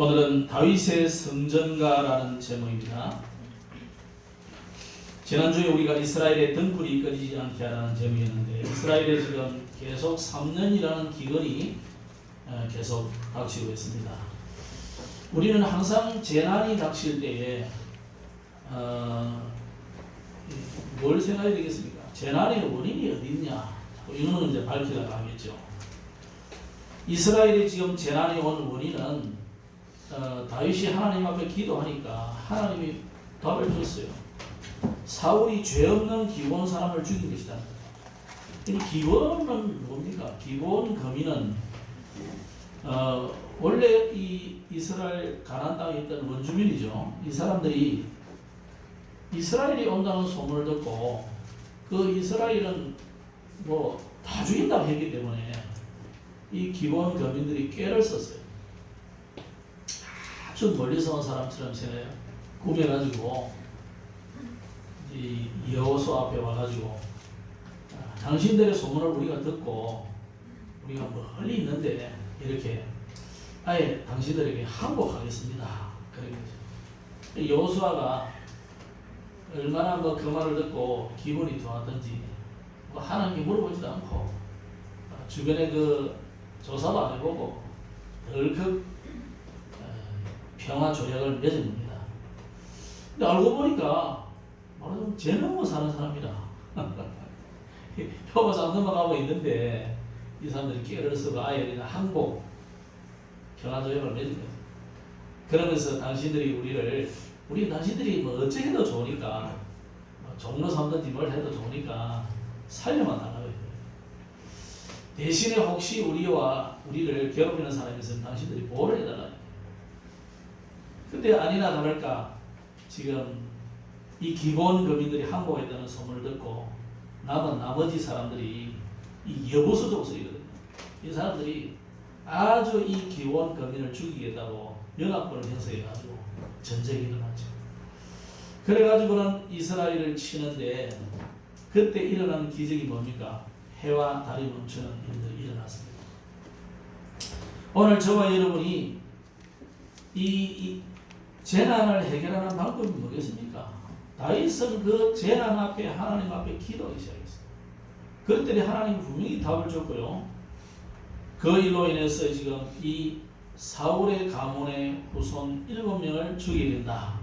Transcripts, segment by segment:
오늘은 다윗의 성전가라는 제목입니다. 지난주에 우리가 이스라엘의 등불이 꺼지지 않게 하라는 제목이었는데 이스라엘에 지금 계속 3년이라는 기근이 계속 닥치고 있습니다. 우리는 항상 재난이 닥칠 때에 뭘 생각해야 되겠습니까? 재난의 원인이 어디 있냐? 이거는 이제 밝히려고 하겠죠. 이스라엘이 지금 재난이 온 원인은 다윗이 하나님 앞에 기도하니까 하나님이 답을 줬어요. 사울이 죄 없는 기본 사람을 죽인 것이다. 이 기본은 뭡니까? 기본 거민은 원래 이 이스라엘 가나안 땅에 있던 원주민이죠. 이 사람들이 이스라엘이 온다는 소문을 듣고 그 이스라엘은 뭐 다 죽인다고 했기 때문에 이 기본 거민들이 꾀를 썼어요. 아주 멀리서 온 사람처럼 생각해요. 꾸며가지고 이 여호수아 앞에 와가지고 당신들의 소문을 우리가 듣고 우리가 멀리 있는데 이렇게 아예 당신들에게 항복하겠습니다. 그러겠죠. 여호수아가 얼마나 그 말을 듣고 기분이 좋았던지 하나님께 물어보지도 않고 주변에 그 조사도 안 해보고 덜컥 평화 조약을 맺은 겁니다. 근데 알고 보니까 말하자면 죄 넘어 사는 사람이다. 표가 안 넘어가고 있는데 이 사람들이 깨를 쓰고 아예 그냥 항복 평화 조약을 맺은 거예요. 그러면서 우리 당신들이 뭐 어찌 해도 좋으니까 종로 삼든지 뭘 해도 좋으니까 살려만 달라고 해요. 대신에 혹시 우리를 괴롭히는 사람이 있으면 당신들이 보호를 해달라. 근데 아니나 다를까 지금 이 기본 거민들이 항복했다는 소문을 듣고 남은 나머지 사람들이 이 여부수족 쓰이거든요. 이 사람들이 아주 이 기본 거민을 죽이겠다고 연합군을 형성해가지고 전쟁이 일어났죠. 그래가지고는 이스라엘을 치는데 그때 일어난 기적이 뭡니까? 해와 달이 멈추는 일들이 일어났습니다. 오늘 저와 여러분이 이 재난을 해결하는 방법이 뭐겠습니까? 다윗은 그 재난 앞에 하나님 앞에 기도하기 시작했어요. 그랬더니 하나님이 분명히 답을 줬고요. 그 일로 인해서 지금 이 사울의 가문의 후손 7명을 죽이게 된다.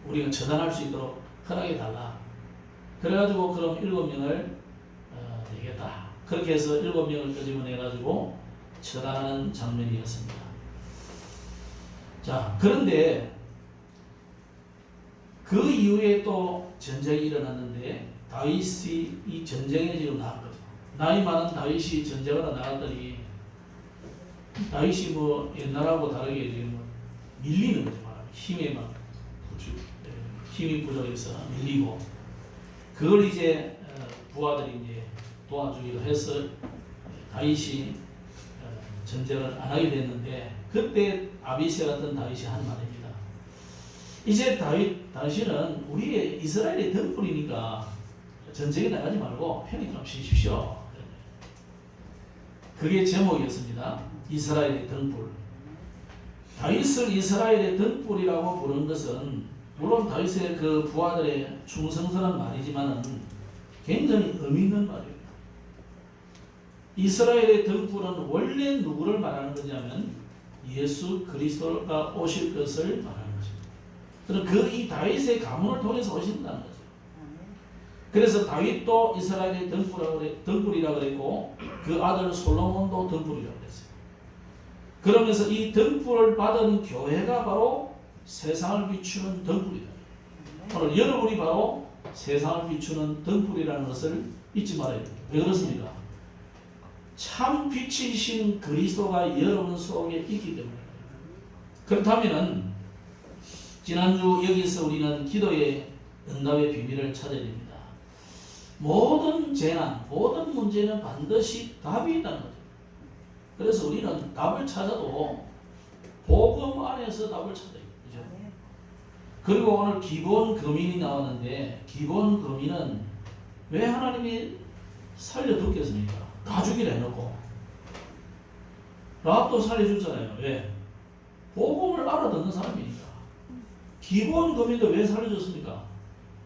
우리가 처단할 수 있도록 허락해 달라. 그래가지고 그럼 7명을 되겠다. 그렇게 해서 7명을 끄집어내가지고 처단하는 장면이었습니다. 자, 그런데 그 이후에 또 전쟁이 일어났는데 다윗이 이 전쟁에 지금 나간 거죠. 나이 많은 다윗이 전쟁하러 나갔더니 다윗이 뭐 옛날하고 다르게 지금 밀리는 거죠. 힘이 부족해서 밀리고 그걸 이제 부하들이 이제 도와주기로 해서 다윗이 전쟁을 안 하게 됐는데 그때 아비새 같은 다윗이 한 말입니다. 이제 당신은 우리의 이스라엘의 등불이니까 전쟁에 나가지 말고 편히 좀 쉬십시오. 그게 제목이었습니다. 이스라엘의 등불. 다윗을 이스라엘의 등불이라고 부른 것은 물론 다윗의 그 부하들의 충성스러운 말이지만은 굉장히 의미 있는 말이에요. 이스라엘의 등불은 원래 누구를 말하는 거냐면 예수 그리스도가 오실 것을 말하는 것입니다. 그럼 이 다윗의 가문을 통해서 오신다는 거죠. 그래서 다윗도 이스라엘의 등불이라고 그랬고 그 아들 솔로몬도 등불이라고 그랬어요. 그러면서 이 등불을 받은 교회가 바로 세상을 비추는 등불이다. 오늘 여러분이 바로 세상을 비추는 등불이라는 것을 잊지 말아야 됩니다. 왜 그렇습니까? 참 빛이신 그리스도가 여러분 속에 있기 때문에. 그렇다면 지난주 여기서 우리는 기도의 응답의 비밀을 찾아야 됩니다. 모든 재난, 모든 문제는 반드시 답이 있다는 거죠. 그래서 우리는 답을 찾아도 복음 안에서 답을 찾아야 돼요. 그죠? 그리고 오늘 기본 거민이 나왔는데 기본 거민은 왜 하나님이 살려두겠습니까? 다 죽이라 해놓고 라합도 살려줬잖아요. 왜? 복음을 알아듣는 사람이니까. 기본 금인도 왜 살려줬습니까?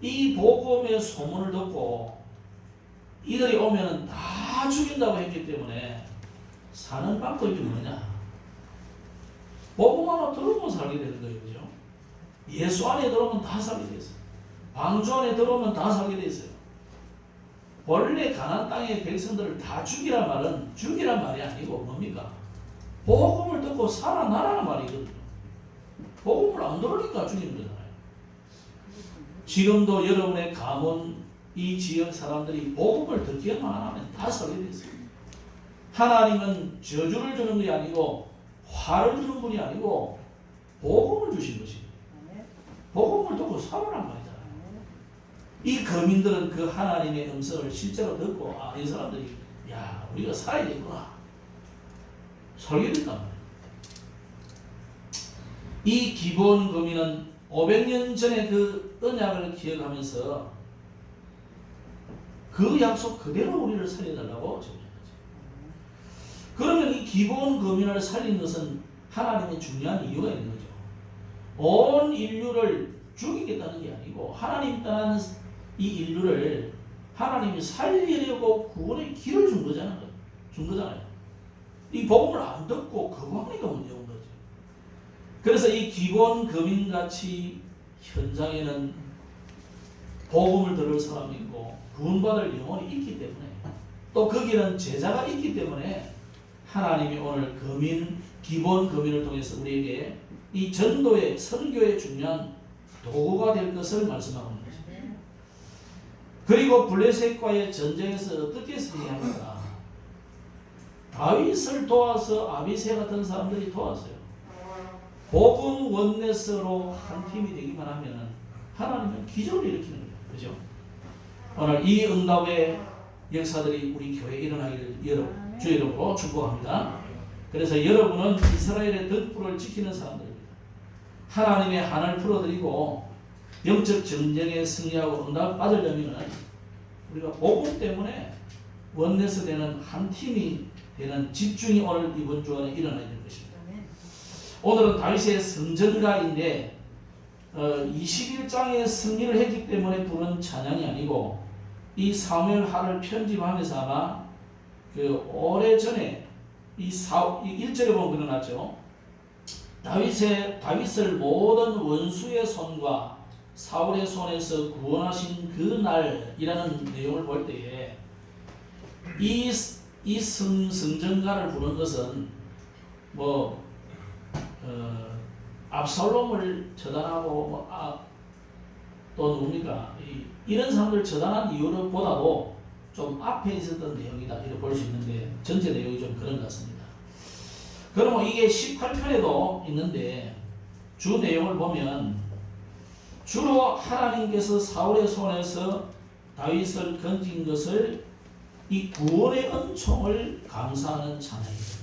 이 복음의 소문을 듣고 이들이 오면은 다 죽인다고 했기 때문에 사는 방법이 뭐냐? 복음 하나 들으면 살게 되는 거예요. 그죠? 예수 안에 들어오면 다 살게 돼 있어요. 방주 안에 들어오면 다 살게 돼 있어요. 원래 가나안 땅의 백성들을 다 죽이란 말은 죽이란 말이 아니고 뭡니까? 복음을 듣고 살아나라는 말이거든요. 복음을 안 들으니까 죽이는 거잖아요. 지금도 여러분의 가문 이 지역 사람들이 복음을 듣기만 하면 다 살게 돼 있어요. 하나님은 저주를 주는 분이 아니고 화를 주는 분이 아니고 복음을 주신 것입니다. 복음을 듣고 살아란 말이잖아요. 이 거민들은 그 하나님의 음성을 실제로 듣고 이 사람들이 야 우리가 살아야 되구나 살게 됐단 말이에요. 이 기본 거민은 500년 전에 그 언약을 기억하면서 그 약속 그대로 우리를 살려달라고 정한 거죠. 그러면 이 기본 거민을 살린 것은 하나님의 중요한 이유가 있는 거죠. 온 인류를 죽이겠다는 게 아니고 하나님 떠나는 이 인류를 하나님이 살리려고 구원의 길을 준 거잖아요. 이 복음을 안 듣고 거부하니까 문제인 거죠. 그래서 이 기본 거민같이 현장에는 복음을 들을 사람이 있고 구원받을 영혼이 있기 때문에 또 거기는 제자가 있기 때문에 하나님이 오늘 기본 거민을 통해서 우리에게 이 전도의 선교의 중요한 도구가 될 것을 말씀하고 있는 것입니다. 그리고 블레셋과의 전쟁에서 어떻게 승리합니까? 다윗을 도와서 아비새 같은 사람들이 도왔어요. 복음 원내스로 한 팀이 되기만 하면 하나님은 기적을 일으키는 거예요. 그죠? 오늘 이 응답의 역사들이 우리 교회에 일어나기를 주의 이름으로 축복합니다. 그래서 여러분은 이스라엘의 덕불을 지키는 사람들입니다. 하나님의 한을 풀어드리고 영적 전쟁에 승리하고 응답 받으려면 우리가 복음 때문에 원내스 되는 한 팀이 되는 집중이 오늘 이번 주 안에 일어나야 될 것입니다. 오늘은 다윗의 성전가인데 21장의 승리를 했기 때문에 부른 찬양이 아니고 이 사무엘 하를 편집하면서 아마 그 오래전에 이 1절에 보면 그러났죠. 다윗을 모든 원수의 손과 사울의 손에서 구원하신 그 날이라는 내용을 볼 때에 이 성전가를 부른 것은 압살롬을 처단하고 또 누굽니까? 이런 사람들 처단한 이유를 보다도 좀 앞에 있었던 내용이다 이렇게 볼 수 있는데 전체 내용이 좀 그런 것 같습니다. 그러면 이게 18편에도 있는데 주 내용을 보면 주로 하나님께서 사울의 손에서 다윗을 건진 것을 이 구원의 은총을 감사하는 찬양입니다.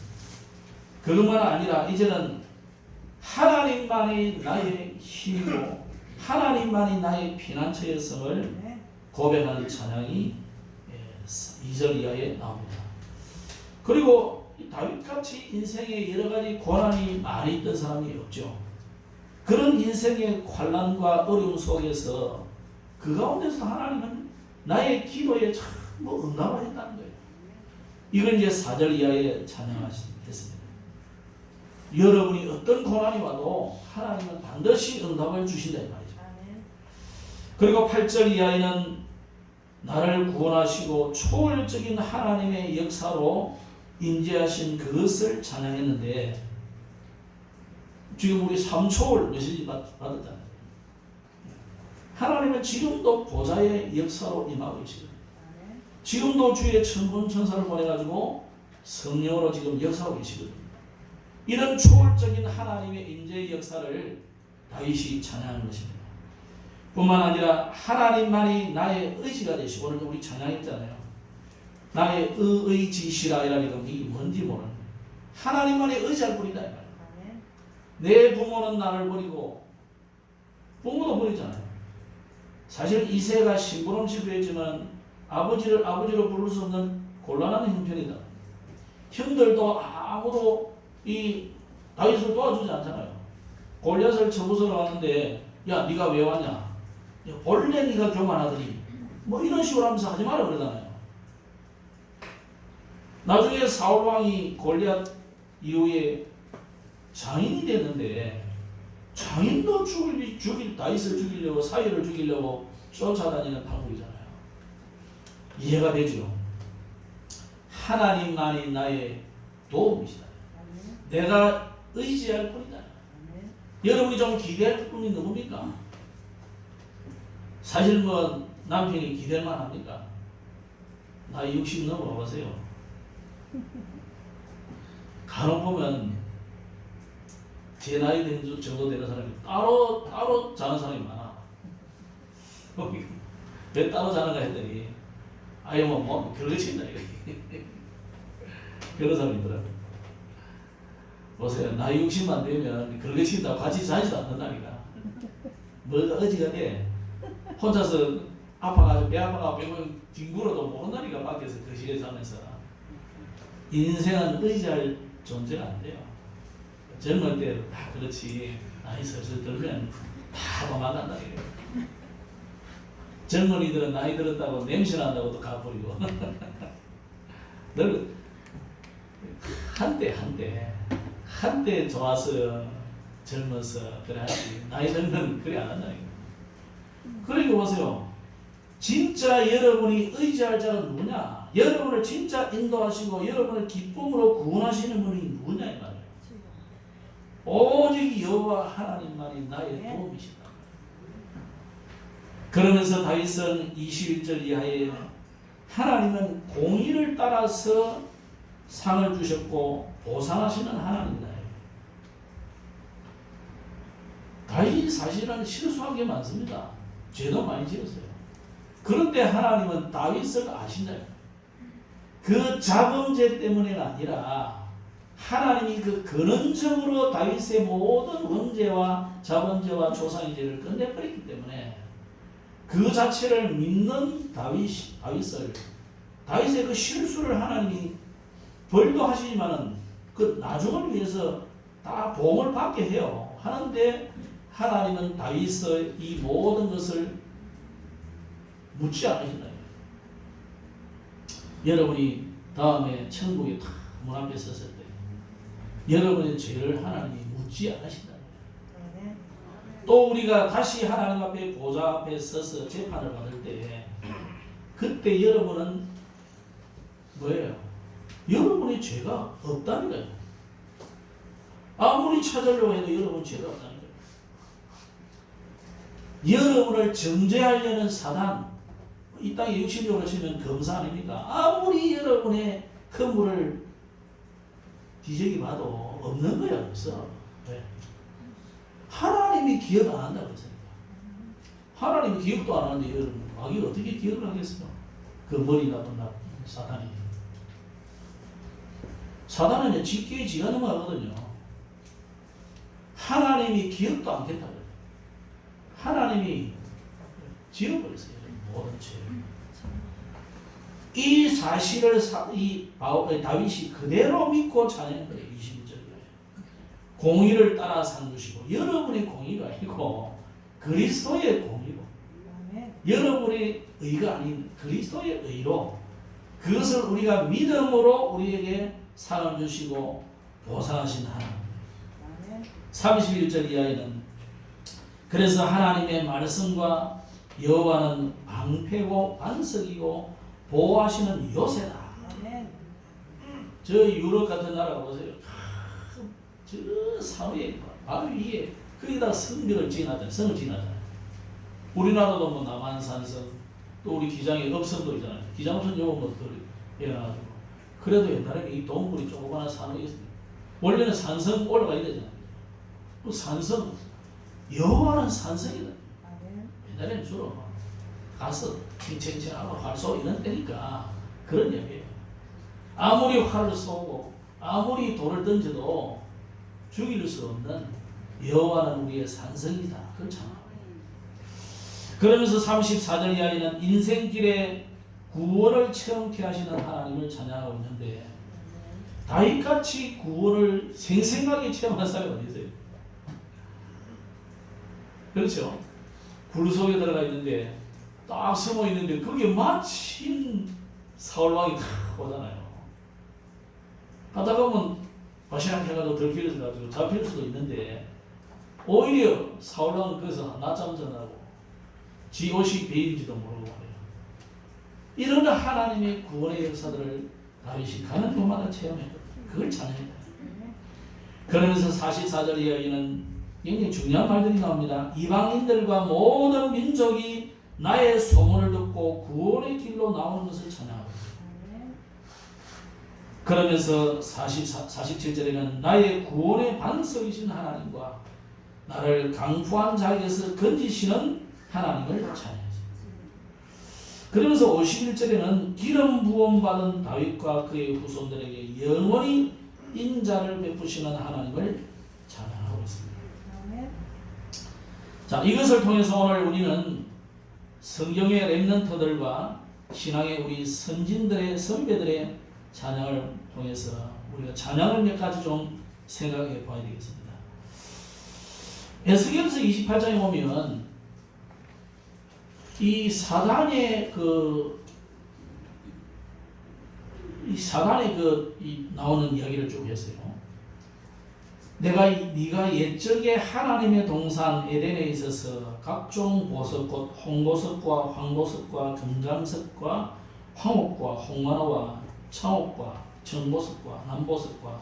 그것만 아니라 이제는 하나님만이 나의 힘이고 하나님만이 나의 피난처였음을 고백하는 찬양이 2절 이하에 나옵니다. 그리고 다윗같이 인생에 여러 가지 고난이 많이 있던 사람이 없죠. 그런 인생의 환난과 어려움 속에서 그 가운데서 하나님은 나의 기도에 전부 응답을 했다는 거예요. 이걸 이제 4절 이하에 찬양했습니다. 여러분이 어떤 고난이 와도 하나님은 반드시 응답을 주신다 이 말이죠. 그리고 8절 이하에는 나를 구원하시고 초월적인 하나님의 역사로 임재하신 그것을 찬양했는데 지금 우리 3초월 메시지 받았잖아요. 하나님은 지금도 보좌의 역사로 임하고 계시거든요. 지금도 주의 천군 천사를 보내가지고 성령으로 지금 역사하고 계시거든요. 이런 초월적인 하나님의 임재의 역사를 다윗이 찬양하는 것입니다. 뿐만 아니라 하나님만이 나의 의지가 되시고 오늘 우리 찬양했잖아요. 나의 의지시라 이라니까 이게 뭔지 모르는 거예요. 하나님만이 의지할 뿐이다 이 말이에요. 내 부모는 나를 버리고 부모도 버리잖아요. 사실 이새가 심부름치고 했지만 아버지를 아버지로 부를 수 없는 곤란한 형편이다. 형들도 아무도 이 다윗을 도와주지 않잖아요. 골리앗을 쳐부수러 왔는데 야 네가 왜 왔냐? 야, 원래 네가 교만하더니 뭐 이런 식으로 하면서 하지 마라 그러잖아요. 나중에 사울 왕이 골리앗 이후에 장인이 됐는데 장인도 다윗을 죽이려고 사울을 죽이려고 쫓아다니는 판국이잖아요. 이해가 되죠? 하나님만이 나의 도움이시다. 내가 의지할 뿐이다. 여러분이 좀 기대할 분이 누굽니까? 사실 뭐 남편이 기댈만 합니까? 나이 60 넘어가 보세요. 간혹 보면 제 나이 된 정도 되는 사람이 따로 자는 사람이 많아. 왜 따로 자는가 했더니 아예 뭐 그러친다 이거. 그런 사람이 있더라고요. 보세요. 나이 60만 되면 그러친다고 같이 자지도 않는다니까. 뭐가 어지가 돼. 혼자서 아파가지고 배 아파가지고 병원 뒹굴어도 모른다니까. 밖에서 거실에 자면서. 인생은 의지할 존재가 안 돼요. 젊을 때 다 그렇지. 나이 슬슬 들면 다 도망간다니까. 젊은이들은 나이 들었다고 냄새 난다고 또 가버리고. 늘 한때 좋아서 젊어서 그래 하지. 나이 들면 그래 안 한다니까. 그러니까 보세요. 진짜 여러분이 의지할 자가 누구냐? 여러분을 진짜 인도하시고 여러분을 기쁨으로 구원하시는 분이 누구냐 이 말이에요. 오직 여호와 하나님만이 나의 도움이시다. 그러면서 다윗은 21절 이하에 하나님은 공의를 따라서 상을 주셨고 보상하시는 하나님이다. 다윗이 사실은 실수한 게 많습니다. 죄도 많이 지었어요. 그런데 하나님은 다윗을 아신다. 그 자범죄 때문에가 아니라 하나님이 그 근원적으로 다윗의 모든 원죄와 자범죄와 조상의 죄를 끝내버렸기 때문에 그 자체를 믿는 다윗의 그 실수를 하나님이 벌도 하시지만은 그 나중을 위해서 다 보응을 받게 해요. 하는데 하나님은 다윗의 이 모든 것을 묻지 않으신다. 여러분이 다음에 천국에 다 문 앞에 섰을 때 여러분의 죄를 하나님이 묻지 않으신다. 또 우리가 다시 하나님 앞에 보좌 앞에 서서 재판을 받을 때 그때 여러분은 뭐예요? 여러분의 죄가 없다는 거예요. 아무리 찾으려고 해도 여러분 죄가 없다는 거예요. 여러분을 정죄하려는 사단, 이 땅에 육신적으로 치면 검사 아닙니까? 아무리 여러분의 허물을 뒤적이 봐도 없는 거야. 없어. 왜? 하나님이 기억 안 한다고 했으니까. 하나님이 기억도 안 하는데 여러분 마귀 어떻게 기억을 하겠어요? 그 머리 나쁜 사단이. 사단은 직계에 지가 넘어가거든요. 하나님이 기억도 않겠다고 해요. 하나님이 지워버렸어요. 모든 죄를. 이 사실을 다윗이 그대로 믿고 찬양한 거예요. 21절에. 공의를 따라 상 주시고 여러분의 공의가 아니고 그리스도의 공의로 여러분의 의가 아닌 그리스도의 의로 그것을 우리가 믿음으로 우리에게 상을 주시고 보상하신 하나님. 31절 이하에는 그래서 하나님의 말씀과 여호와는 방패고 반석이고 보호하시는 요새다. 저 유럽 같은 나라 보세요. 저 산위에 바로 위에 거기다 성을 지어놨잖아요. 우리나라도 뭐 남한산성 또 우리 기장에 업선도 있잖아요. 기장업선 요거 뭐 해가지고 그래도 옛날에 이 동굴이 조그마한 산이 있습니다. 원래는 산성 올라가야 되잖아요. 그 산성 여호와는 산성이다. 옛날에는 주로 가서 칭칭칭하고 활 쏘고 이런 때니까 그런 얘기예요. 아무리 활을 쏘고 아무리 돌을 던져도 죽일 수 없는 여호와는 우리의 산성이다. 그걸 찬양합니다. 그러면서 34절 이하에는 인생길에 구원을 체험케 하시는 하나님을 찬양하고 있는데 다윗같이 구원을 생생하게 체험한 사람이 어디 있어요? 그렇죠? 굴 속에 들어가 있는데 딱 숨어 있는데 거기에 마침 사울왕이 탁 오잖아요. 하다 보면 바시락 해가지고 들키려서 잡힐 수도 있는데 오히려 사울왕은 거기서 낮잠 자느라고 지 옷이 베인지도 모르고 말이에요. 이런 하나님의 구원의 역사들을 다윗이 가는 곳마다 체험했거든요. 그걸 찬양했다. 그러면서 44절 이야기는 굉장히 중요한 말들이 나옵니다. 이방인들과 모든 민족이 나의 소문을 듣고 구원의 길로 나오는 것을 찬양하고, 그러면서 47절에는 나의 구원의 반석이신 하나님과 나를 강포한 자에게서 건지시는 하나님을 찬양하죠. 그러면서 51절에는 기름 부음 받은 다윗과 그의 후손들에게 영원히 인자를 베푸시는 하나님을 찬양하고 있습니다. 자, 이것을 통해서 오늘 우리는 성경의 렘넌트들과 신앙의 우리 선진들의 선배들의 찬양을 통해서 우리가 찬양을 몇 가지 좀 생각해 봐야 되겠습니다. 에스겔서 28장에 보면 이 사단의 나오는 이야기를 쭉 했어요. 네가 옛적에 하나님의 동산 에덴에 있어서 각종 보석꽃, 홍보석과 황보석과 금강석과 황옥과 홍관호와 청옥과 청보석과 남보석과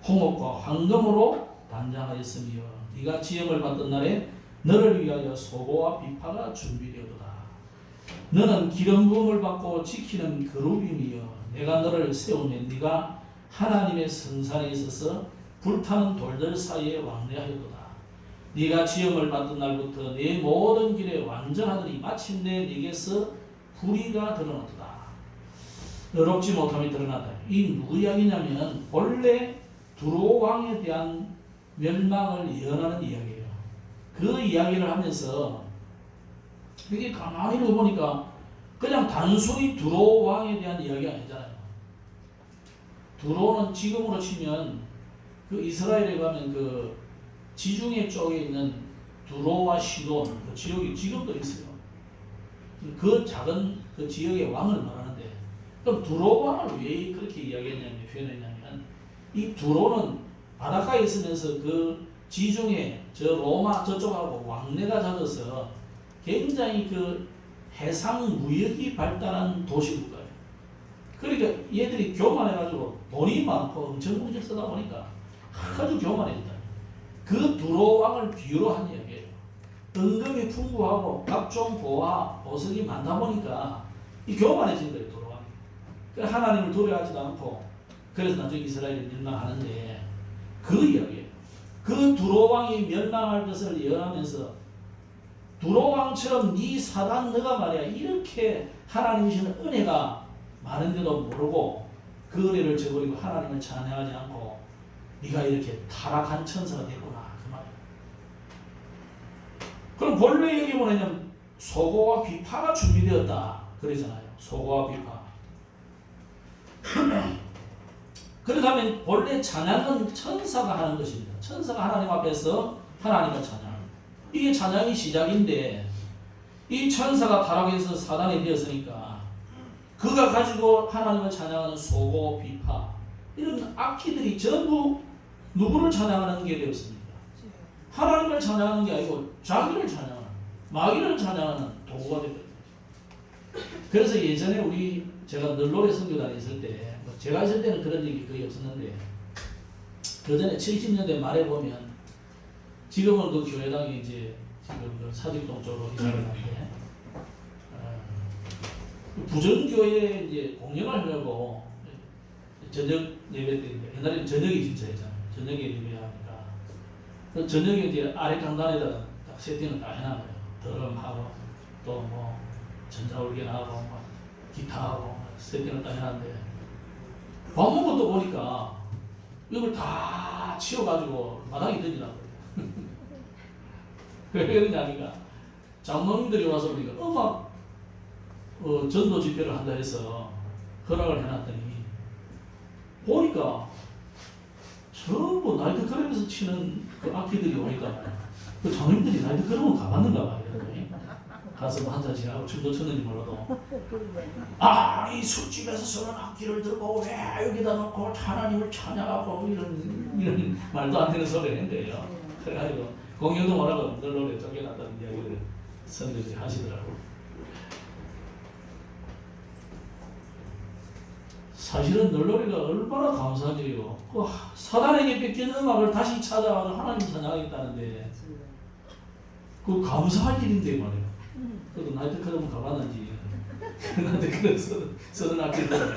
홍옥과 황금으로 단장하였으며 네가 지음을 받던 날에 너를 위하여 소고와 비파가 준비되었도다. 너는 기름 부음을 받고 지키는 그룹이며 내가 너를 세우면 네가 하나님의 성산에 있어서 불타는 돌들 사이에 왕래하였도다. 네가 지음을 받던 날부터 내 모든 길에 완전하더니 마침내 네게서 불의가 드러났도다. 의롭지 못함이 드러났다. 이 누구 이야기냐면 본래 두로 왕에 대한 멸망을 예언하는 이야기예요. 그 이야기를 하면서 이게 가만히 보니까 그냥 단순히 두로 왕에 대한 이야기가 아니잖아요. 두로는 지금으로 치면 그 이스라엘에 가면 그 지중해 쪽에 있는 두로와 시돈 그 지역이 지금도 있어요. 그 작은 그 지역의 왕을 말하는데, 그럼 두로 왕을 왜 그렇게 이야기했냐면 표현했냐면 이 두로는 바닷가에 있으면서 그 지중해 저 로마 저쪽하고 왕래가 잦아서 굉장히 그 해상 무역이 발달한 도시국가예요. 그러니까 얘들이 교만해가지고 돈이 많고 엄청 공직 쓰다 보니까 아주 교만해졌다. 그 두로 왕을 비유로 한 이야기예요. 은금이 풍부하고 각종 보화 보석이 많다 보니까 이 교만해진 거예요. 두로 왕이. 그러니까 하나님을 두려워하지도 않고 그래서 나중에 이스라엘이 멸망하는데 그 이야기예요. 그 두로 왕이 멸망할 것을 예언하면서 두로 왕처럼 네 사단 너가 말이야 이렇게 하나님이 주시는 은혜가 많은데도 모르고 그 은혜를 저버리고 하나님을 찬양하지 않고 네가 이렇게 타락한 천사가 됐구나 그 말이야. 그럼 본래 여기 뭐냐면 소고와 비파가 준비되었다 그러잖아요. 소고와 비파. 그렇다면 본래 찬양은 천사가 하는 것입니다. 천사가 하나님 앞에서 하나님을 찬양. 이게 찬양의 시작인데 이 천사가 타락해서 사단이 되었으니까 그가 가지고 하나님을 찬양하는 소고, 비파 이런 악기들이 전부 누구를 찬양하는 게 되었습니까? 하나님을 찬양하는 게 아니고 자기를 찬양하는, 마귀를 찬양하는 도구가 되었습니다. 그래서 예전에 제가 널로레 선교단에 있을 때 제가 있을 때는 그런 일이 거의 없었는데 그 전에 70년대 말에 보면 지금은 그 교회당이 이제 지금 그 사직동 쪽으로 이사를 갔는데 부정교회에 이제 공연을 하려고 저녁 예배 때 옛날에는 저녁이 진짜 했잖아요. 저녁에 예배하니까 그 저녁에 이제 아래 강단에다가 딱 세팅을 다 해놔요. 드럼하고 또 뭐 전자올겐하고 뭐 기타하고 세팅을 딱 해놨는데 밥 먹고 또 보니까 이걸 다 치워가지고 마당에 던지라고 왜 그러냐니까 장로님들이 와서 우리가 음악 전도 집회를 한다 해서 허락을 해놨더니 보니까 전부 나이트 클럽에서 치는 그 악기들이 오니까 그 장님들이 나이트 클럽은 가봤는가 봐요. 가서 뭐 한잔씩 하고 춤도 췄는지 몰라도 이 술집에서 쓰는 악기를 들고 왜 여기다 놓고 하나님을 찬양하고 이런 말도 안 되는 소리를 했는데요. 그래가지고 공연도 못하고 널널에 쫓겨났다는 이야기를 선생님이 하시더라고요. 사실은 널널이가 얼마나 감사한 일이고 사단에게 뺏긴 음악을 다시 찾아와서 하나님 찬양하겠다는데 그 감사할 일인데 말이에요. 그래도 나이트 클럽은 가봤는지 나이트 클럽 쓰는 악기를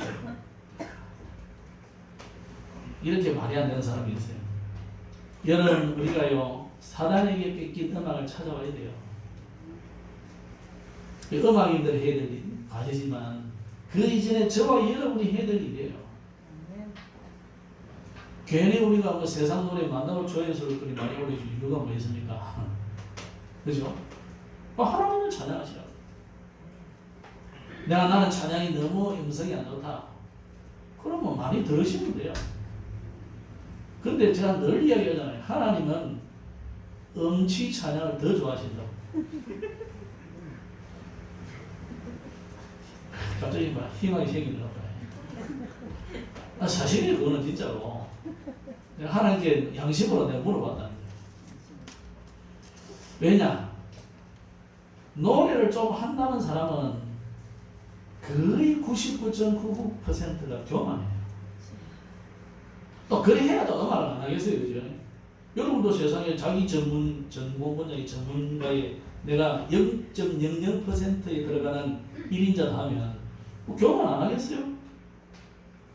이렇게 말이 안 되는 사람이 있어요. 여러분 우리가요 사단에게 뺏긴 음악을 찾아와야 돼요. 음악인들이 해야 될 일 과제지만 그 이전에 저와 여러분이 해야 될 일이에요. 괜히 우리가 뭐 세상 노래 만나고 조회수를 그리 많이 올려줄 이유가 뭐 있습니까? 그죠? 하나님을 찬양하시라고. 나는 찬양이 너무 음성이 안 좋다. 그러면 많이 들으시면 돼요. 근데 제가 늘 이야기하잖아요. 하나님은 음치 찬양을 더 좋아하신다고. 갑자기 막 희망이 생기더라고요. 사실이 그거는 진짜로. 하나님께 양심으로 내가 물어봤다는 거예요. 왜냐? 노래를 좀 한다는 사람은 거의 99.99%가 교만해요. 또 그래 해야 또 음악을 안 하겠어요. 그죠? 여러분도 세상에 자기 전문 분야의 전문가의 내가 0.00%에 들어가는 1인자다 하면 뭐 교만 안 하겠어요?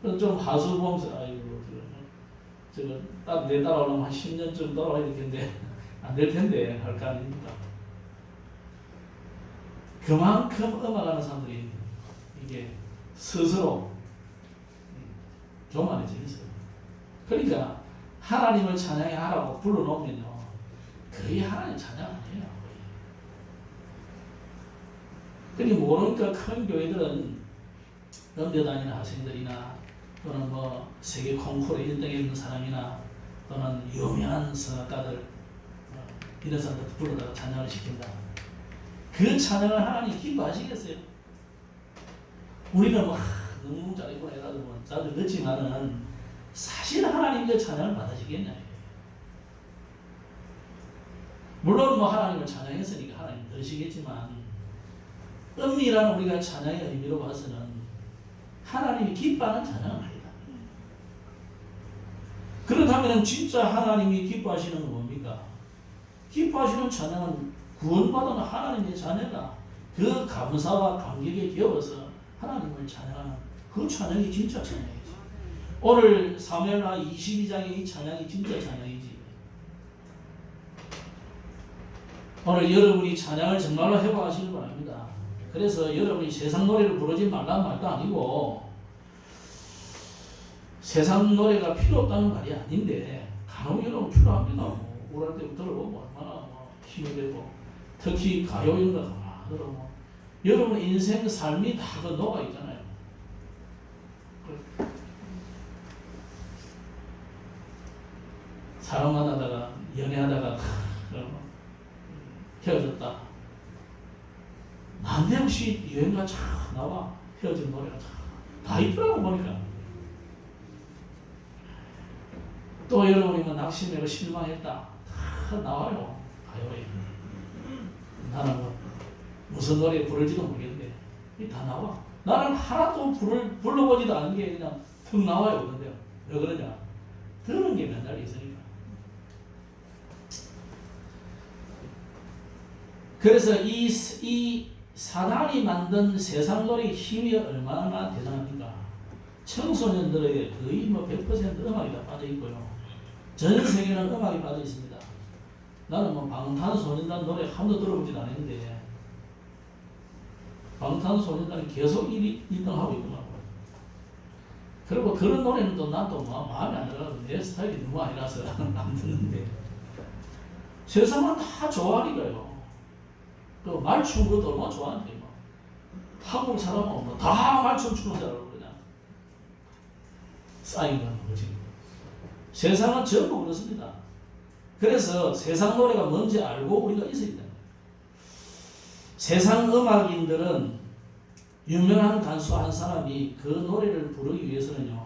그래서 좀 하수범서 저거 내 따라오려면 한 10년쯤 따라와야 될 텐데 안 될 텐데 할 거 아닙니까? 그만큼 음악하는 사람들이 이게 스스로 교만해지겠어요. 그러니까 하나님을 찬양하라고 불러놓으면요 거의 하나님 찬양 안 해요. 그러니까 모르니까 큰 교회들은 넘겨다니는 학생들이나 또는 뭐 세계 콩쿠르 1등에 있는 사람이나 또는 유명한 성악가들 이런 사람들 불러다가 찬양을 시킨다. 그 찬양을 하나님 기뻐하시겠어요? 우리는 뭐 너무 잘했구나 해가지고 자주 듣지만은 사실 하나님의 찬양을 받아주겠냐. 물론 뭐 하나님을 찬양했으니까 하나님 들으시겠지만 은밀한 우리가 찬양의 의미로 봐서는 하나님이 기뻐하는 찬양은 아니다. 그렇다면 진짜 하나님이 기뻐하시는 건 뭡니까? 기뻐하시는 찬양은 구원받은 하나님의 자녀가 그 감사와 감격에 겨워서 하나님을 찬양하는 그 찬양이 진짜 찬양이지. 오늘 사무엘하 22장의 이 찬양이 진짜 찬양이지. 오늘 여러분이 찬양을 정말로 해보시길 바랍니다. 그래서 여러분이 세상 노래를 부르지 말란 말도 아니고 세상 노래가 필요 없다는 말이 아닌데 간혹 여러분 필요합니다. 우울할 때 들어보고 얼마나 힘이 되고 특히 가요 이런 거 들어보면 여러분 인생 삶이 다 그 녹아 있잖아요. 사람 만나다가 연애하다가 헤어졌다. 난데없이 여행가 쫙 나와. 헤어진 노래가 다 있더라고 보니까. 또 여러분이 뭐 낙심하고 실망했다. 다 나와요. 가요에. 나는 뭐 무슨 노래 부를지도 모르겠는데 다 나와. 나는 하나도 불러보지도 않은 게 그냥 툭 나와요. 근데 왜 그러냐? 들은 게 맨날 있으니까. 그래서 이 사단이 만든 세상 노래의 힘이 얼마나 대단합니까? 청소년들에게 거의 뭐 100% 음악이 다 빠져 있고요. 전 세계는 음악이 빠져 있습니다. 나는 뭐 방탄소년단 노래 한 번도 들어보지도 않았는데 방탄소년단이 계속 1등 하고 있더라고요. 그리고 그런 노래는 또 난 또 마음에 안 들어가서 내 스타일이 너무 아니라서 안 듣는데 세상은 다 좋아하니까요. 그 말춤 것도 얼마나 좋아하는데 뭐. 한국 사람은 뭐 다 말춤 추는 줄 알고 그냥 쌓인다는 거지. 세상은 전부 그렇습니다. 그래서 세상 노래가 뭔지 알고 우리가 있어야 된다. 세상 음악인들은 유명한 가수 한 사람이 그 노래를 부르기 위해서는요,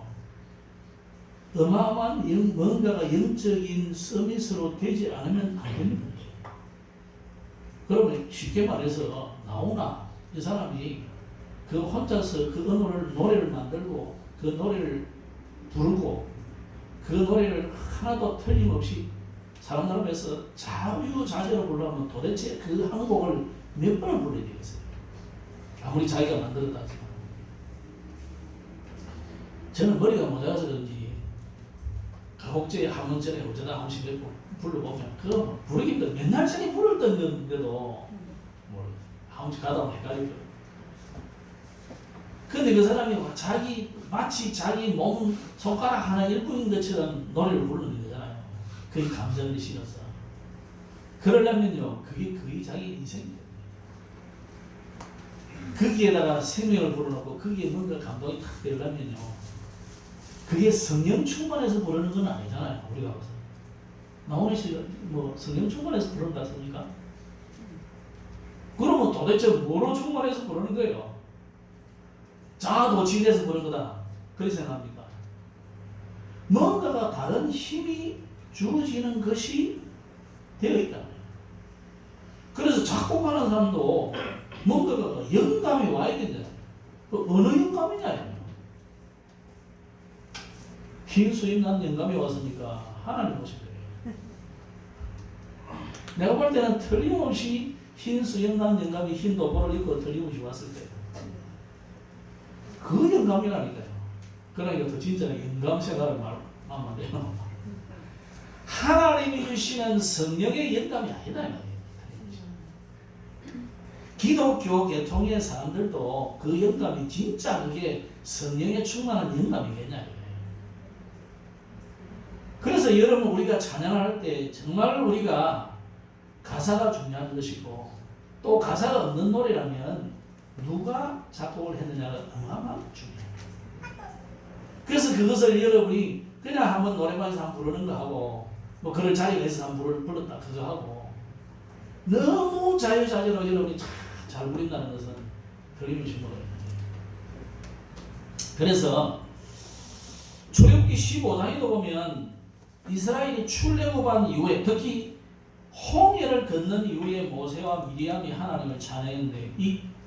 어마어마한 뭔가가 영적인 서밋으로 되지 않으면 안 됩니다. 그러면 쉽게 말해서 나오나 이 사람이 그 혼자서 그 노래를 만들고 그 노래를 부르고 그 노래를 하나도 틀림없이 사람들 앞에서 자유자재로 부르려면 도대체 그 한 곡을 몇 번을 불러야 되겠어요? 아무리 자기가 만들었다 하지만. 저는 머리가 모자라서 그런지 가곡제에 한 번전에 어쩌다 한 번씩 몇 번 불러보면 그거 부르기 힘들어. 맨날 전에 부르던 건데도 한 번씩 가다 보면 헷갈리더라고요. 근데 그 사람이 마치 자기 몸 손가락 하나 일뿐인 것처럼 노래를 부르는 거잖아요. 그게 감정이 실어서. 그러려면요, 그게 거의 자기 인생이에요. 거기에다가 생명을 불어넣고 거기에 뭔가 감동이 탁 되려면요, 그게 성령 충만해서 부르는 건 아니잖아요. 우리가 봐서. 나오는 씨가 뭐 성령 충만해서 부른다 습니까? 그러면 도대체 뭐로 충만해서 부르는 거예요? 자아도취돼서 부르는 거다. 그렇게 생각합니까? 뭔가가 다른 힘이 주어지는 것이 되어 있다. 그래서 작곡하는 사람도 뭔가가 영감이 와야 된다. 어느 영감이냐? 흰 수염 난 영감이 왔으니까 하나님 오신 거예요. 내가 볼 때는 틀림없이 흰 수염 난 영감이 흰 도포를 입고 틀림없이 왔을 거예요. 그 영감이라니까요. 그러니까 더 진짜 영감 생활을 말하면 돼요. 하나님이 주시는 성령의 영감이 아니다. 기독교 계통의 사람들도 그 영감이 진짜 그게 성령에 충만한 영감이겠냐. 그래서 여러분 우리가 찬양할 때 정말 우리가 가사가 중요한 것이고 또 가사가 없는 노래라면 누가 작곡을 했느냐가 어마어마하게 중요해요. 그래서 그것을 여러분이 그냥 한번 노래방에서 한번 부르는 거 하고 뭐 그럴 자리가 있어서 한번 불렀다 그거 하고 너무 자유자재로 여러분이 잘 부린다는 것은 틀림없이 모르는 거예요. 그래서 출애굽기 15장에도 보면 이스라엘이 출애굽한 이후에 특히 홍해를 건넌 이후에 모세와 미리암이 하나님을 찬양했는데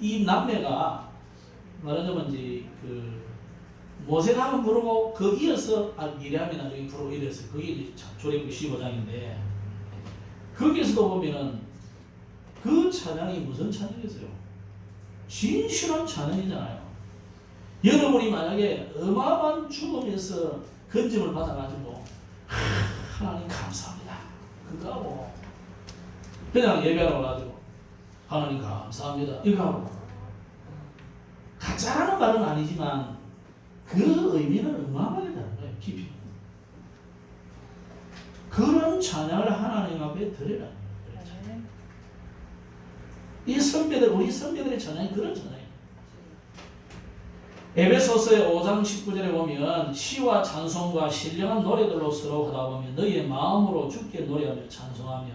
이 남매가 말하자면 이제 그 모세가 한번 부르고 그 이어서 미리암이 나중에 부르고 이랬어요. 그게 이제 출애굽기 15장인데 거기에서도 보면은 그 찬양이 무슨 찬양이었어요? 진실한 찬양이잖아요. 여러분이 만약에 어마어마한 죽음에서 건짐을 받아가지고 하나님 감사합니다 그거 하고 그냥 예배하러 가지고 하나님 감사합니다 이거 하고 가짜라는 말은 아니지만 그 의미는 어마어마하게 다른 거예요. 깊이 그런 찬양을 하나님 앞에 드리라. 이 선배들 우리 선배들의 찬양이 그런 찬양이에요. 에베소서의 5장 19절에 보면 시와 찬송과 신령한 노래들로 서로 하다 보면 너희의 마음으로 주께 노래하며 찬송하며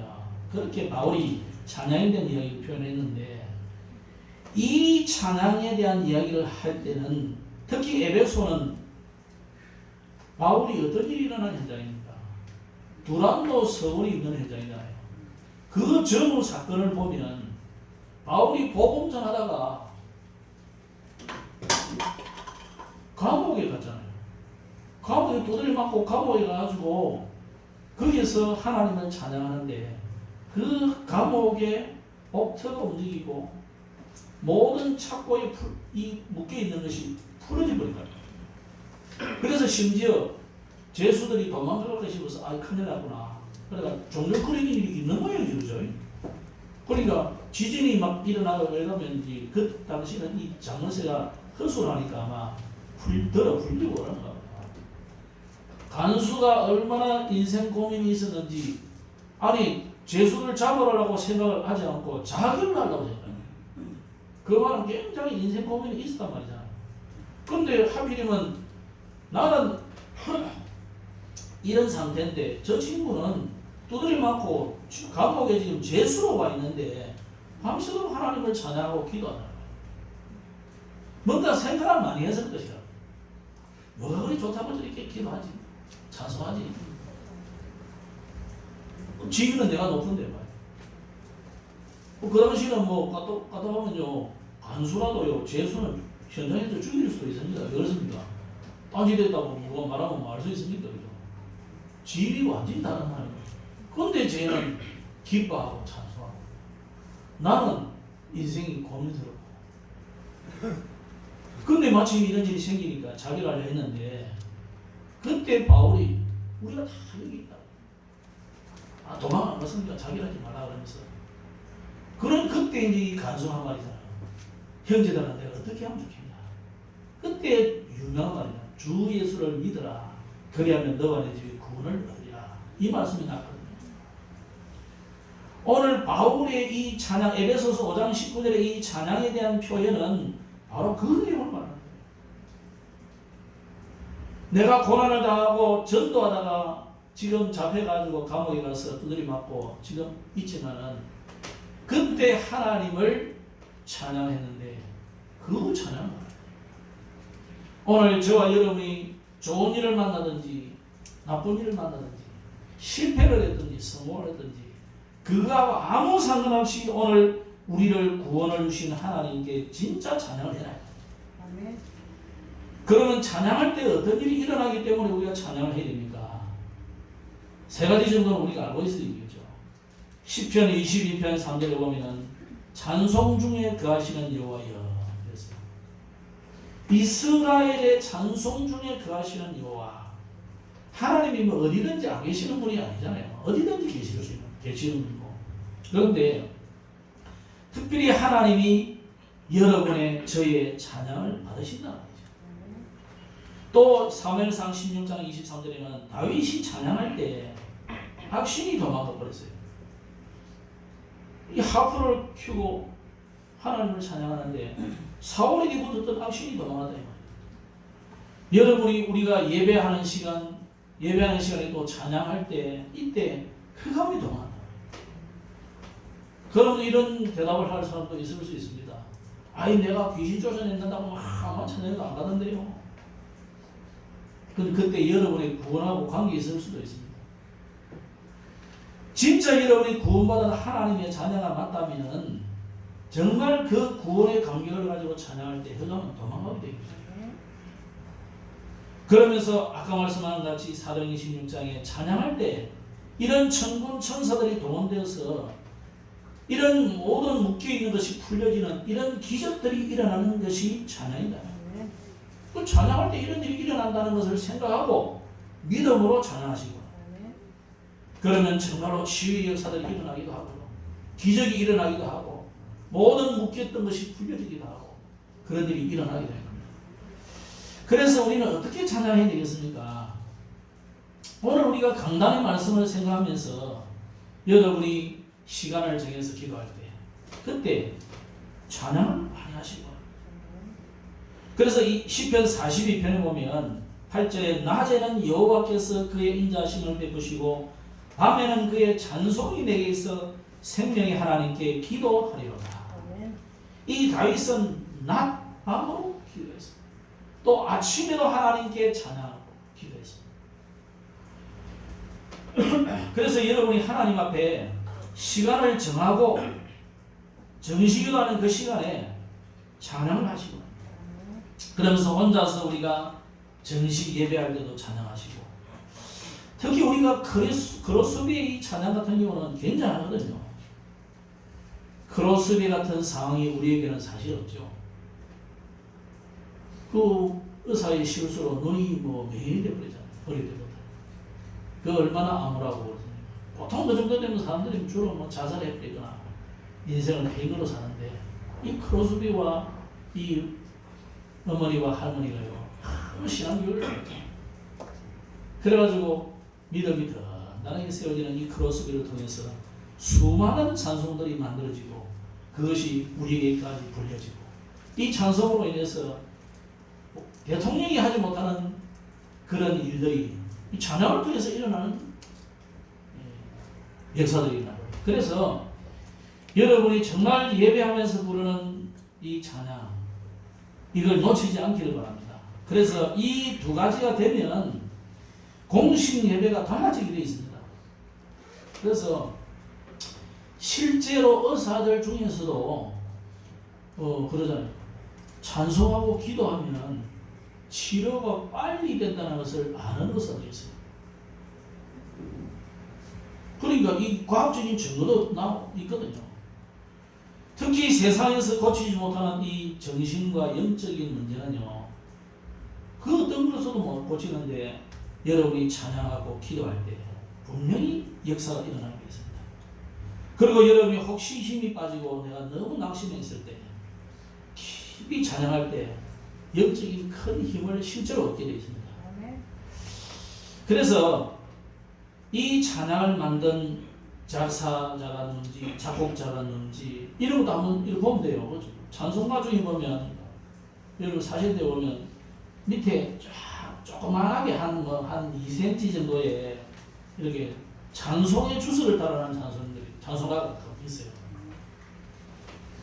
그렇게 바울이 찬양에 대한 이야기를 표현했는데 이 찬양에 대한 이야기를 할 때는 특히 에베소는 바울이 어떤 일이 일어난 현장입니까? 두란노 서원이 있는 현장이잖아요. 그 전후 사건을 보면 바울이 복음 전하다가 감옥에 갔잖아요. 감옥에 두드려 맞고 감옥에 가가지고 거기에서 하나님을 찬양하는데 그 감옥에 옥터가 움직이고 모든 착고에 묶여있는 것이 풀어져 버린다. 그래서 심지어 죄수들이 도망갈 싶어서 큰일 났구나. 그러니까 종종 그런 일이 있는 모양이죠. 그죠? 그러니까 지진이 막 일어나고 이러면 그 당시는 이 장로세가 허술하니까 아마 풀리고 그런가 봐. 간수가 얼마나 인생 고민이 있었는지 아니 죄수를 잡으라고 생각을 하지 않고 자결을 하려고 생각해요. 그 말은 굉장히 인생 고민이 있었단 말이잖아요. 근데 하필이면 나는 이런 상태인데 저 친구는 두드려 맞고 감옥에 지금 죄수로 와 있는데 밤새도록 하나님을 찬양하고 기도하는 거예요. 뭔가 생각을 많이 했을 것이라. 뭐가 그리 좋다고 저렇게 기도하지? 찬송하지? 지위는 내가 높은데 말이야. 그 당시는 가다 보면요, 간수라도요, 죄수는 현장에서 죽일 수도 있습니다. 왜 그렇습니까? 딴짓했다고 누가 말하면 말 수 있습니까? 그죠? 지위 완전히 다른 말이에요. 그런데 쟤는 기뻐하고 찬송하고, 나는 인생이 고민스럽고. 근데 마침 이런 일이 생기니까 자기를 하려 했는데, 그때 바울이 우리가 다 여기 있다. 도망 안 갔습니까? 자기를 하지 말라 그러면서. 그런 그때 이제 이 간수한 말이잖아요. 형제들아, 내가 어떻게 하면 좋겠냐. 그때 유명한 말이야. 주 예수를 믿어라. 그리하면 너와 내 집이 구원을 얻으리라. 이 말씀이 나거든요. 오늘 바울의 이 찬양, 에베소서 5장 19절의 이 찬양에 대한 표현은 바로 그 내용을 말하는 거예요. 내가 고난을 당하고 전도하다가 지금 잡혀가지고 감옥에 가서 두드려 맞고 지금 있지만은 그때 하나님을 찬양했는데 그 찬양을 오늘 저와 여러분이 좋은 일을 만나든지 나쁜 일을 만나든지 실패를 했든지 성공을 했든지 그거하고 아무 상관없이 오늘 우리를 구원을 주신 하나님께 진짜 찬양을 해야 해요. 아멘. 그러면 찬양할 때 어떤 일이 일어나기 때문에 우리가 찬양을 해야 됩니까? 세 가지 정도는 우리가 알고 있어야 되겠죠. 시편 22편 3절에 보면은 찬송 중에 거하시는 여호와여. 그래서 이스라엘의 찬송 중에 거하시는 여호와. 하나님이 뭐 어디든지 안 계시는 분이 아니잖아요. 어디든지 계시는 분이고. 그런데 특별히 하나님이 여러분의 저의 찬양을 받으신다는 거죠. 또 사무엘상 16장 23절에는 다윗이 찬양할 때 악신이 도망가 버렸어요. 이 하프를 켜고 하나님을 찬양하는데 사울에게 붙었던 악신이 도망가다 이 말이에요. 여러분이 우리가 예배하는 시간에 또 찬양할 때 이때 흑암이 도망간다. 그러면 이런 대답을 할 사람도 있을 수 있습니다. 아이 내가 귀신 쫓아낸다고 아마 찬양도 안 가던데요. 그때 여러분의 구원하고 관계 있을 수도 있습니다. 진짜 여러분이 구원받은 하나님의 자녀가 맞다면 정말 그 구원의 감격을 가지고 찬양할 때 흑암은 도망가게 됩니다. 그러면서 아까 말씀한 같이 사도행 26장에 찬양할 때 이런 천군 천사들이 동원되어서 이런 모든 묶여있는 것이 풀려지는 이런 기적들이 일어나는 것이 찬양이다. 그 찬양할 때 이런 일이 일어난다는 것을 생각하고 믿음으로 찬양하시고 그러면 정말로 치유의 역사들이 일어나기도 하고 기적이 일어나기도 하고 모든 묶였던 것이 풀려지기도 하고 그런 일이 일어나게 되는 겁니다. 그래서 우리는 어떻게 찬양해야 되겠습니까? 오늘 우리가 강단의 말씀을 생각하면서 여러분이 시간을 정해서 기도할 때 그때 찬양을 많이 하시고 그래서 이 시편 42편에 보면 8절에 낮에는 여호와께서 그의 인자하심을 베푸시고 밤에는 그의 찬송이 내게 있어 생명의 하나님께 기도하리로다. 이 다윗은 낮 밤으로 기도했습니다. 또 아침에도 하나님께 찬양하고 기도했습니다. 그래서 여러분이 하나님 앞에 시간을 정하고 정식기도하는 그 시간에 찬양을 하시고 그러면서 혼자서 우리가 정식 예배할 때도 찬양하시고 특히 우리가 크로스비의 이 찬양 같은 경우는 굉장하거든요. 크로스비 같은 상황이 우리에게는 사실 없죠. 그 의사의 실수로 눈이 매일 돼버리잖아요. 어릴 때부터. 그 얼마나 암울하고 그렇습니까? 보통 그 정도 되면 사람들이 주로 자살해버리거나 인생을 행으로 사는데 이 크로스비와 이 어머니와 할머니가요 신앙교육을 했죠. 그래가지고 믿음이 단단하게 세워지는 이 크로스비를 통해서 수많은 찬송들이 만들어지고 그것이 우리에게까지 불려지고 이 찬송으로 인해서 대통령이 하지 못하는 그런 일들이 이 찬양을 통해서 일어나는 역사들이 있나 봐요. 그래서 여러분이 정말 예배하면서 부르는 이 찬양, 이걸 놓치지 않기를 바랍니다. 그래서 이 두 가지가 되면 공식 예배가 달라지게 되어 있습니다. 그래서 실제로 의사들 중에서도 그러잖아요. 찬송하고 기도하면 치료가 빨리 된다는 것을 아는 의사들이 있어요. 그러니까 이 과학적인 증거도 있거든요. 특히 세상에서 고치지 못하는 이 정신과 영적인 문제는요, 그 어떤 것으로도 못 고치는데 여러분이 찬양하고 기도할 때 분명히 역사가 일어나는 게 있습니다. 그리고 여러분이 혹시 힘이 빠지고 내가 너무 낙심해 있을 때 깊이 찬양할 때 영적인 큰 힘을 실제로 얻게 되어 있습니다. 그래서 이 찬양을 만든 작사자가 누군지 작곡자가 누군지 이런 것도 한번 이렇게 보면 돼요. 그렇죠? 찬송가 중에 보면 여러분 사실대 보면 밑에 쫙 조그만하게 한 2cm 정도의 이렇게 찬송의 주소를 따라하는 찬송가가 있어요.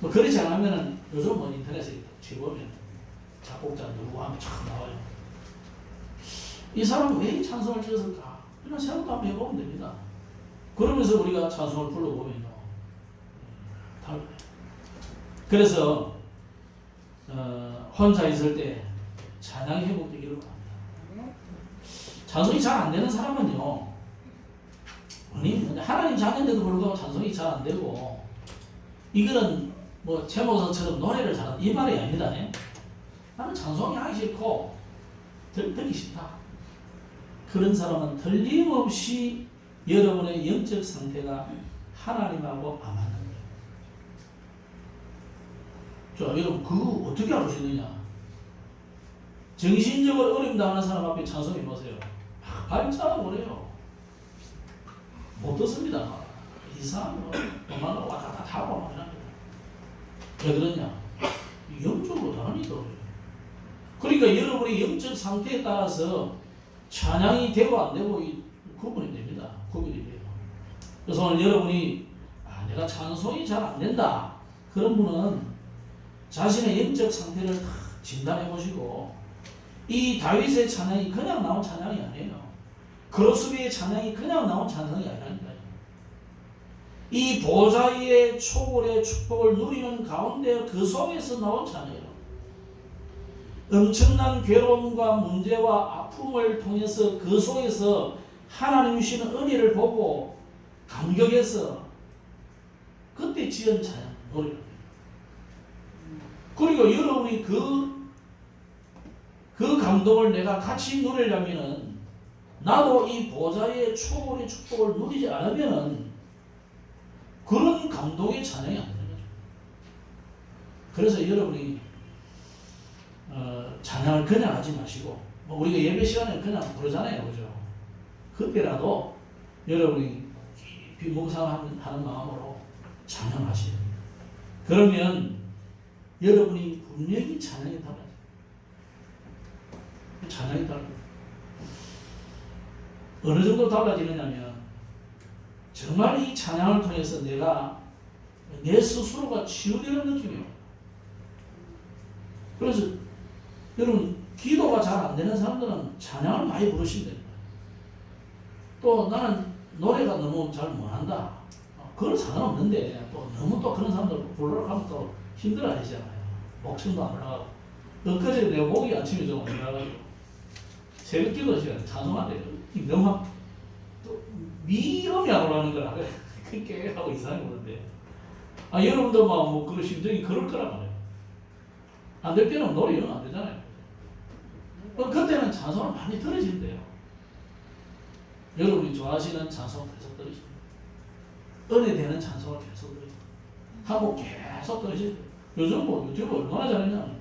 뭐 그렇지 않으면 요즘 뭐 인터넷에 치보면 작곡자 누구 하면 참 나와요. 이 사람은 왜 찬송을 지었을까? 이런 생각도 한번 해보면 됩니다. 그러면서 우리가 찬송을 불러보면요, 달라요. 그래서 혼자 있을 때 찬양이 회복되기를 바랍니다. 찬송이 잘 안 되는 사람은요, 하나님 자녀인데도 불구하고 찬송이 잘 안 되고, 이거는 뭐 제목서처럼 노래를 잘하는 이 말이 아닙니다. 나는 찬송이 하기 싫고 듣기 싫다. 그런 사람은 틀림없이 여러분의 영적 상태가 하나님하고 안 맞는 거예요. 자, 여러분 그거 어떻게 알 수 있느냐? 정신적으로 어려움 당하는 사람 앞에 찬송해 보세요. 발자가 뭐래요? 못 듣습니다. 이상한 음악을 왔다 갔다 하고 막 이랍니다. 왜 그러냐? 영적으로 다르니까 그래요. 그러니까 여러분의 영적 상태에 따라서 찬양이 되고 안 되고 구분이 됩니다. 구분이 돼요. 그래서 오늘 여러분이 내가 찬송이 잘 안 된다. 그런 분은 자신의 영적 상태를 진단해 보시고, 이 다윗의 찬양이 그냥 나온 찬양이 아니에요. 그로스비의 찬양이 그냥 나온 찬양이 아니라니까요. 이 보좌의 초월의 축복을 누리는 가운데 그 속에서 나온 찬양이에요. 엄청난 괴로움과 문제와 아픔을 통해서 그 속에서 하나님 주시는 은혜를 보고 감격해서 그때 지은 찬양, 노래를. 그리고 여러분이 그 감동을 내가 같이 누리려면은, 나도 이 보좌의 초월의 축복을 누리지 않으면은 그런 감동의 찬양이 안 되는 거죠. 그래서 여러분이 찬양을 그냥 하지 마시고, 우리가 예배 시간에 그냥 부르잖아요, 그죠? 그때라도 여러분이 깊이 묵상하는 마음으로 찬양하셔야 됩니다. 그러면 여러분이 분명히 찬양이 달라져요. 찬양이 달라져요. 어느 정도 달라지느냐면, 정말 이 찬양을 통해서 내 스스로가 치유되는 느낌이에요. 그래서 여러분, 기도가 잘 안 되는 사람들은 찬양을 많이 부르시면 됩니다. 또 나는 노래가 너무 잘 못한다. 그건 상관없는데, 또 너무 또 그런 사람들 부르려고 하면 또 힘들어 하시잖아요. 목청도 안 올라가고. 엊그제 내가 목이 아침에 좀 올라가가지고 새벽 기도 시간에 찬송하는데 너무 또 미음이 안 올라가는 거라. 그렇게 하고 이상하게 보는데, 여러분도 뭐 그런 심정이 그럴 거란 말이에요. 안 될 때는 노래 이러면 안 되잖아요. 그때는 찬송을 많이 들으신대요. 여러분이 좋아하시는 찬송을 계속 들으십니다. 은혜 되는 찬송을 계속 들으십니다. 하고 계속 들으십니다. 요즘 뭐 유튜브 얼마나 잘하냐면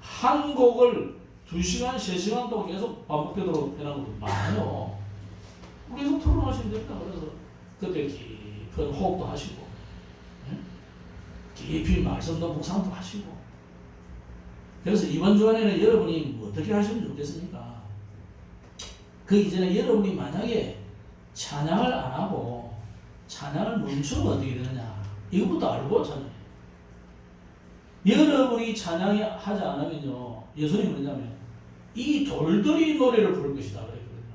한 곡을 2시간, 3시간 동안 계속 반복되도록 해놓은 것도 많아요. 계속 토론하시면 됩니다. 그래서 그때 깊은 호흡도 하시고, 깊이 말씀도 묵상도 하시고. 그래서 이번 주간에는 여러분이 어떻게 하시면 좋겠습니까? 그 이전에 여러분이 만약에 찬양을 안 하고 찬양을 멈추면 어떻게 되느냐, 이것부터 알고 찬양해요. 여러분이 찬양하지 않으면요, 예수님은 뭐냐면 이 돌들이 노래를 부를 것이다 그랬거든요.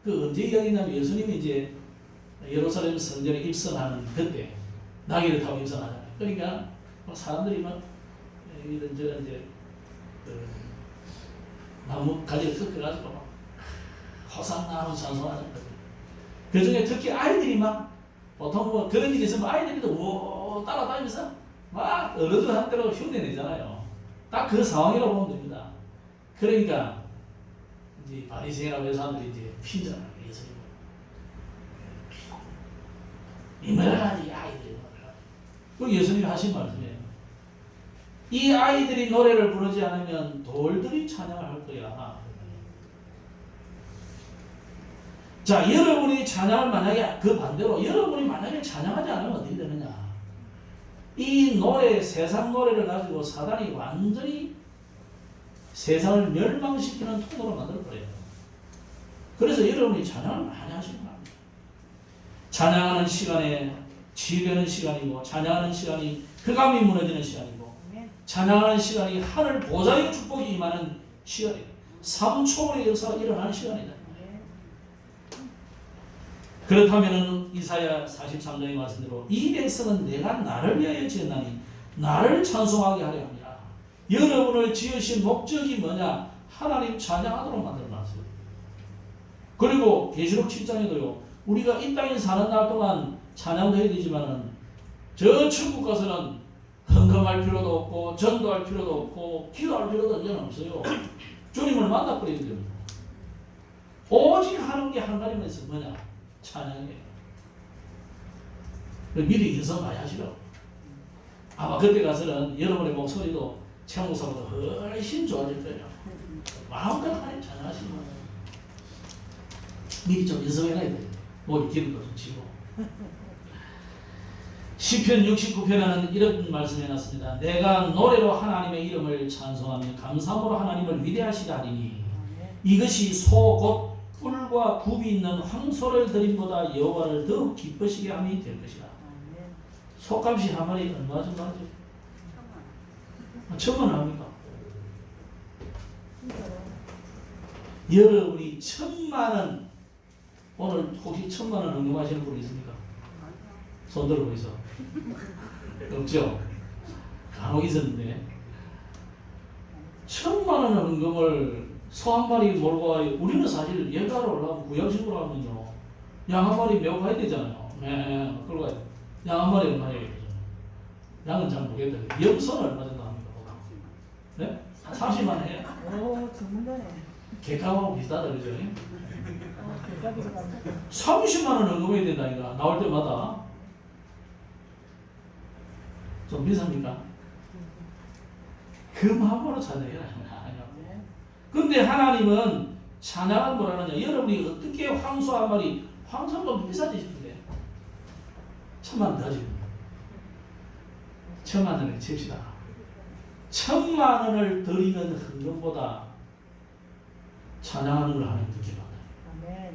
그 언제 이야기냐면 예수님이 이제 예루살렘 성전에 입성하는 그때 나귀를 타고 입성하잖아요. 그러니까 사람들이 막 이런저런 이제 그 나무 가지를 뜯겨가지고 막 호산나 하고 찬송하잖아요. 그 중에 특히 아이들이 막 보통 뭐 그런 일이 있으면 아이들이 오 따라다니면서 막 어른들한테로 흉내내잖아요. 딱 그 상황이라고 보면 됩니다. 그러니까 이제 바리새인이라고 해서 사람들이 이제 피잖아요. 예수님. 이만하지 아이들이. 그 예수님이 하신 말씀이에요. 이 아이들이 노래를 부르지 않으면 돌들이 찬양을 할 거야. 자, 여러분이 찬양을 만약에 그 반대로 여러분이 만약에 찬양하지 않으면 어떻게 되느냐? 이 노래, 세상 노래를 가지고 사단이 완전히 세상을 멸망시키는 통로로 만들 거예요. 그래서 여러분이 찬양을 많이 하시는 겁니다. 찬양하는 시간에 치유되는 시간이고, 찬양하는 시간이 흑암이 무너지는 시간이고, 찬양하는 시간이 하늘 보좌의 축복이 임하는 시간이에요. 3초의 역사가 일어나는 시간이다. 그렇다면 이사야 43장의 말씀대로 이 백성은 내가 나를 위하여 지었나니 나를 찬송하게 하려 합니다. 여러분을 지으신 목적이 뭐냐? 하나님 찬양하도록 만든 말씀. 그리고 계시록 7장에도요. 우리가 이 땅에 사는 날 동안 찬양도 해야 되지만은 저 천국 가서는 헌금할 필요도 없고 전도할 필요도 없고 기도할 필요도 전혀 없어요. 주님을 만나버리게 됩니다. 오직 하는 게 한 가지만 있어요. 뭐냐? 찬양이에요. 미리 연습 많이 하시라고. 아마 그때 가서는 여러분의 목소리도 최 목사보다 훨씬 좋아질 거예요. 마음껏 하나님 찬양하시는 거예요. 미리 좀 연습해놔야 돼요. 목이 기름도 좀 치고. 시편 69편에는 이런 말씀 해놨습니다. 내가 노래로 하나님의 이름을 찬송하며 감사함으로 하나님을 위대하시다 하리니 이것이 소 곧 뿔과 굽이 있는 황소를 드림보다 여호와를 더욱 기쁘시게 함이 될 것이다. 소값이 한 마리 얼마 정도 하죠? 1,000만 원 합니까? 여러분이 1,000만 원 오늘 혹시 1,000만 원 헌금하시는 분 있습니까? 손 들어보이소. 없죠? 간혹 있었는데 1,000만 원 헌금을 소 한 마리 몰고 와요. 우리는 사실 예가로 올라가면 구약식으로 하면요 양 한 마리 메고 가야 되잖아요. 네, 그러고 가야 돼. 양 한 마리 얼마 해야 되죠? 양은 잘 모르겠다. 염소는 얼마 정도 합니까? 네? 30만 원 해요. 오, 전문가네. 개값하고 비슷하다 그죠? 30만 원 헌금해야 된다니까. 나올 때마다. 좀 비쌉니까? 그 마음으로 찬양해라. 근데 하나님은 찬양은 뭐라느냐? 여러분이 어떻게 황소 한 마리, 황소는 비싸지 싶은데 1,000만 원 더 지금 1,000만 원에 칩시다. 1,000만 원을 드리는 헌금보다 찬양하는 걸 하나님 듣게 받아요.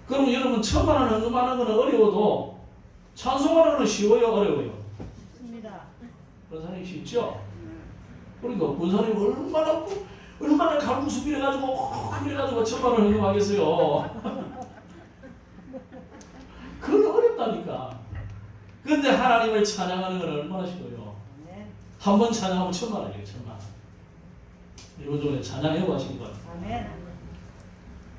그럼 여러분 1,000만 원 헌금하는 거는 어려워도 찬송하는 거는 쉬워요, 어려워요? 쉽습니다. 권사님 쉽죠? 그러니까 권사님 얼마나 갈국수 빌어가지고 1,000만 원 헌금하겠어요. 그건 어렵다니까. 근데 하나님을 찬양하는 건 얼마나 쉬워요. 한 번 찬양하면 1,000만 원이에요. 1,000만 원. 요즘에 찬양해고 하신 거예요.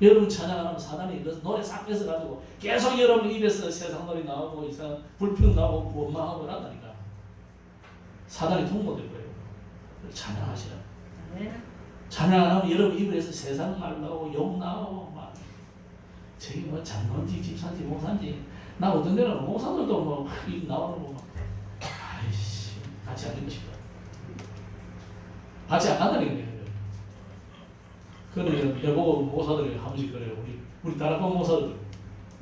여러분 찬양 안 하면 사단이 노래 싹 뺏어가지고 계속 여러분 입에서 세상 노래 나오고 이상 불평 나오고 원망하고 그런다니까. 사단이 통보될 거예요. 찬양하시라. 찬양 안 하면 여러분 입에서 세상 말 나오고 욕 나오고 막 저기 뭐 장로인지 집사인지 목사인지 나 어떤 데는 목사들도 뭐 입 나오는 거 막 아이씨 같이 안 되고 싶어. 같이 안 간다는 거예요. 그러면 여보고 목사들이 한 번씩 그래요. 우리 다락방 목사들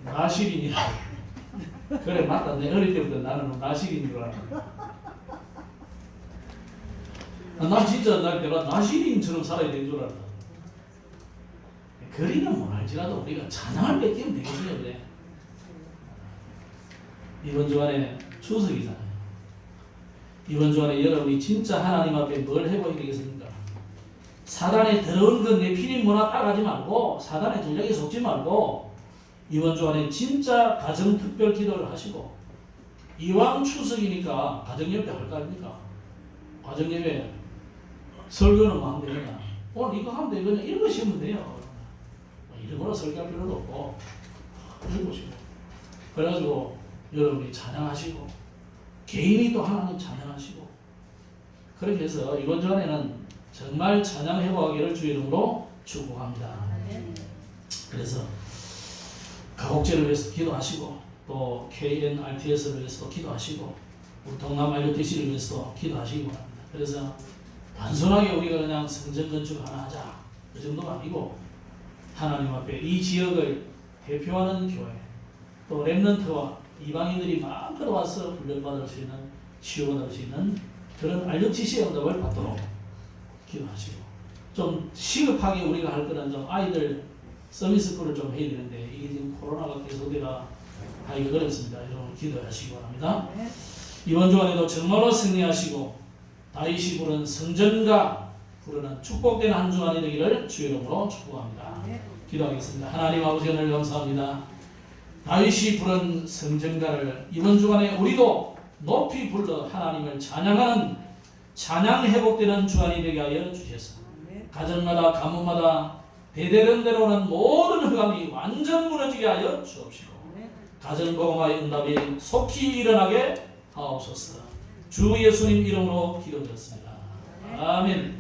나실인이야. 그래 맞다. 내 어릴 때부터 나는 나실인 줄 알아. 난 진짜 내가 나실인처럼 살아야 되는 줄 알았다. 그리는 못할지라도 우리가 찬양을 뺏기면 되겠어요. 그래. 이번 주간에 추석이잖아요. 이번 주간에 여러분이 진짜 하나님 앞에 뭘 해보야 되겠습니까? 사단의 더러운 그 내피린 문화 따라가지 말고 사단의 전략에 속지 말고 이번 주간에 진짜 가정 특별 기도를 하시고 이왕 추석이니까 가정 예배 할 거 아닙니까? 가정 예배 설교는 뭐 하면 되느냐? 오늘 이거 하면 돼. 그냥 읽으시면 돼요. 이런 거로 설교할 필요도 없고 읽으시고 그래가지고 여러분이 찬양하시고 개인이 또 하나님 찬양하시고 그렇게 해서 이번 주간에는 정말 찬양 회복하기를 주의 이름으로 축복합니다. 그래서 가곡제를 위해서 기도하시고 또 KNRTS를 위해서도 기도하시고 우리 동남 IOTC를 위해서도 기도하시기 바랍니다. 그래서 단순하게 우리가 그냥 성전 건축 하나 하자 그 정도가 아니고 하나님 앞에 이 지역을 대표하는 교회 또 렘넌트와 이방인들이 마음껏 와서 훈련받을 수 있는 치유받을 수 있는 그런 IOTC의 응답을 받도록 기도하시고 좀 시급하게 우리가 할 거는 좀 아이들 서비스풀을 좀 해야 되는데 이게 지금 코로나가 계속되라 하기가 어렵습니다. 여러분 기도하시기 바랍니다. 이번 주간에도 정말로 승리하시고 다윗이 부른 성전가 부르는 축복된 한 주간이 되기를 주의 이름으로 축복합니다. 기도하겠습니다. 하나님 아버지 오늘 감사합니다. 다윗이 부른 성전가를 이번 주간에 우리도 높이 불러 하나님을 찬양하는 찬양 회복되는 주간이 되게 하여 주셔서 가정마다 가문마다 대대련대로 오는 모든 흑암이 완전 무너지게 하여 주옵시고 가정복음화의 응답이 속히 일어나게 하옵소서. 주 예수님 이름으로 기도드렸습니다. 아멘.